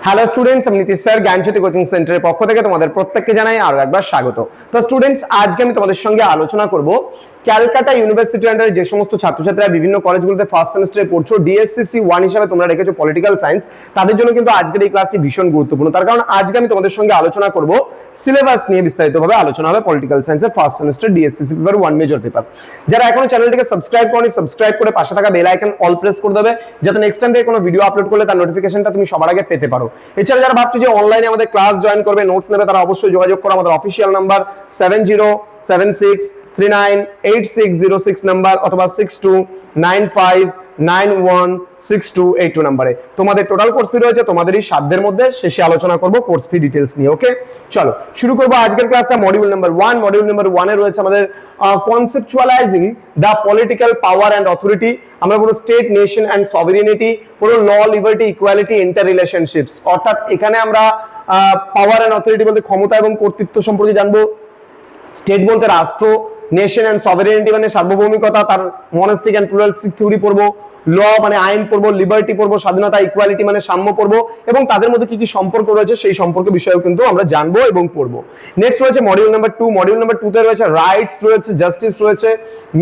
Hello students, আমি Nitish sir জ্ঞানজ্যোতি coaching সেন্টারের পক্ষ থেকে তোমাদের প্রত্যেককে জানাই আরো একবার স্বাগত। তো স্টুডেন্টস, আজকে আমি তোমাদের সঙ্গে আলোচনা করব ক্যালকাটা ইউনিভার্সিটি আন্ডারে যে সমস্ত ছাত্রছাত্রীরা বিভিন্ন কলেজগুলোতে ফার্স্ট সেমিস্টারে পড়ছো, ডিএসসিসি 1 হিসেবে তোমরা রেখেছো পলিটিক্যাল সায়েন্স, তাদের জন্য কিন্তু আজকের এই ক্লাসটি ভীষণ গুরুত্বপূর্ণ। তার কারণ আজকে আমি তোমাদের সঙ্গে আলোচনা করব সিলেবাস নিয়ে, বিস্তারিতভাবে আলোচনা হবে পলিটিক্যাল সায়েন্সের first semester DSCC paper 1 major paper. যারা এখনো চ্যানেলটিকে সাবস্ক্রাইব করনি, সাবস্ক্রাইব করে পাশে থাকা বেল আইকন অল প্রেস করে দেবে, যাতে নেক্সট টাইম থেকে কোনো ভিডিও আপলোড করলে তার নোটিফিকেশনটা তুমি সবার আগে পেতে পারো। এছাড়া যারা ভাবছো যে অনলাইনে আমাদের ক্লাস জয়েন করবে, নোটস নেবে, তারা অবশ্যই যোগাযোগ করো আমাদের অফিসিয়াল নাম্বার 7076398606 নাম্বার অথবা 6295916282 নাম্বারে। তোমাদের টোটাল কোর্স ফি রয়েছে তোমাদেরই সাধ্যের মধ্যে, শেষে আলোচনা করব কোর্স ফি ডিটেইলস নিয়ে। ওকে, চলো শুরু করব আজকের ক্লাসটা। মডিউল নাম্বার 1, মডিউল নাম্বার 1 এ রয়েছে আমাদের conceptualising the political power and authority. আমরা পুরো স্টেট, নেশন অ্যান্ড সভেরেনিটি, পুরো law, liberty, equality, interrelationships, অর্থাৎ এখানে আমরা পাওয়ার অ্যান্ড অথরিটি বলতে ক্ষমতা এবং কর্তৃত্ব সম্পর্কে জানবো। স্টেট বলতে রাষ্ট্র, নেশন অ্যান্ড সভেরেনিটি মানে সার্বভৌমিকতা, তার মনাস্টিক অ্যান্ড প্লুরালিস্টিক থিওরি পড়বো। ল মানে আইন পড়বো, লিবার্টি পড়বো স্বাধীনতা, ইকুয়ালিটি মানে সাম্য পড়বো, এবং তাদের মধ্যে কি কি সম্পর্ক রয়েছে সেই সম্পর্কে বিষয়েও কিন্তু আমরা জানবো এবং পড়বো। নেক্সট রয়েছে মডিউল নাম্বার 2, মডিউল নাম্বার 2 তে রয়েছে রাইটস রয়েছে, জাস্টিস রয়েছে,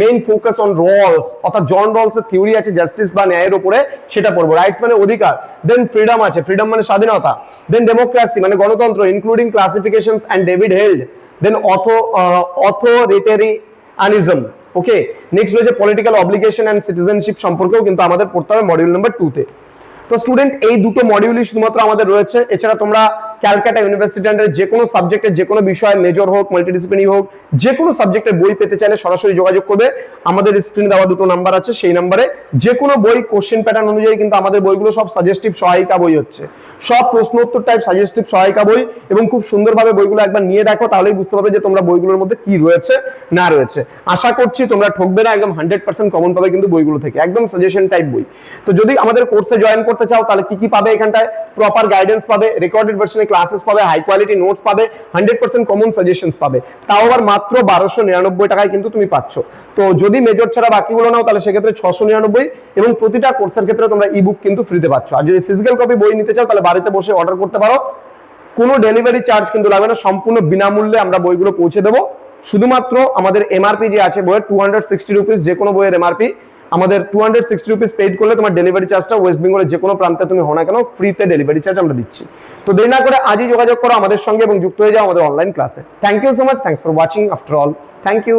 মেইন ফোকাস অন রলস, অর্থাৎ জন রলস এর থিওরি আছে জাস্টিস বা ন্যায়ের উপরে, সেটা পড়বো। রাইটস মানে অধিকার, দেন ফ্রিডম আছে, ফ্রিডম মানে স্বাধীনতা, দেন ডেমোক্রেসি মানে গণতন্ত্র including classifications and David Held, then authoritarianism. Okay, next রয়েছে পলিটিক্যাল অব্লিগেশন এন্ড সিটিজেনশিপ সম্পর্কেও কিন্তু আমাদের পড়তে হবে মডিউল নাম্বার 2 তে। তো স্টুডেন্ট, এই দুটো মডিউলই শুধুমাত্র আমাদের রয়েছে। এছাড়া তোমরা ক্যালকাটা ইউনিভার্সিটি আন্ডারে যে কোনো সাবজেক্টের যে কোনো বিষয়, মেজর হোক, মাল্টিডিসিপ্লিনারি হোক, যে কোনো সাবজেক্টের বই পেতে চাইলে সরাসরি যোগাযোগ করবে। আমাদের স্ক্রিনে দেওয়া দুটো নাম্বার আছে, সেই নাম্বারে যে কোনো বই কোশ্চেন প্যাটার্ন অনুযায়ী কিন্তু আমাদের বইগুলো সব সাজেস্টিভ সহায়িকা বই হচ্ছে, সব প্রশ্ন উত্তর টাইপ সাজেস্টিভ সহায়িকা বই, এবং খুব সুন্দরভাবে বইগুলো একবার নিয়ে দেখো, তাহলেই বুঝতে পারবে যে তোমরা বইগুলোর মধ্যে কি রয়েছে না রয়েছে। আশা করছি তোমরা ঠকবে না, একদম 100% কমন পাবে কিন্তু বইগুলো থেকে, একদম সাজেশন টাইপ বই। তো যদি আমাদের কোর্সে জয়েন করতে চাও তাহলে কি কি পাবে এখানটায়? প্রপার গাইডেন্স পাবে, রেকর্ডেড ভার্সনে ক্লাসেস পাবে, হাই কোয়ালিটি নোটস পাবে, 100% কমন সাজেশনস পাবে, তাও আবার মাত্র 1299 টাকায় কিন্তু তুমি পাচ্ছ। তো যদি মেজর ছাড়া বাকিগুলো নাও তাহলে সেক্ষেত্রে 699, এবং প্রতিটা কোর্সের ক্ষেত্রে তোমরা ইবুক কিন্তু ফ্রিতে পাচ্ছ। আর যদি ফিজিক্যাল কপি বই নিতে চাও তাহলে বাড়িতে বসে অর্ডার করতে পারো, কোনো ডেলিভারি চার্জ কিন্তু লাগবে না, সম্পূর্ণ বিনামূল্যে আমরা বইগুলো পৌঁছে দেবো। শুধুমাত্র আমাদের এমআরপি যে আছে বইয়ের 260 রুপিস, যে কোনো বইয়ের এমআরপি আমাদের 260 রুপিস পেড করলে তোমার ডেলিভারি চার্জটা ওয়েস্ট বেঙ্গলের যে কোনো প্রান্তে তুমি হও না কেন, ফ্রিতে ডেলিভারি চার্জ আমরা দিচ্ছি। তো দেরি না করে আজই যোগাযোগ করো আমাদের সঙ্গে এবং যুক্ত হয়ে যাও আমাদের অনলাইন ক্লাসে। Thank you so much, thanks for watching after all, thank you.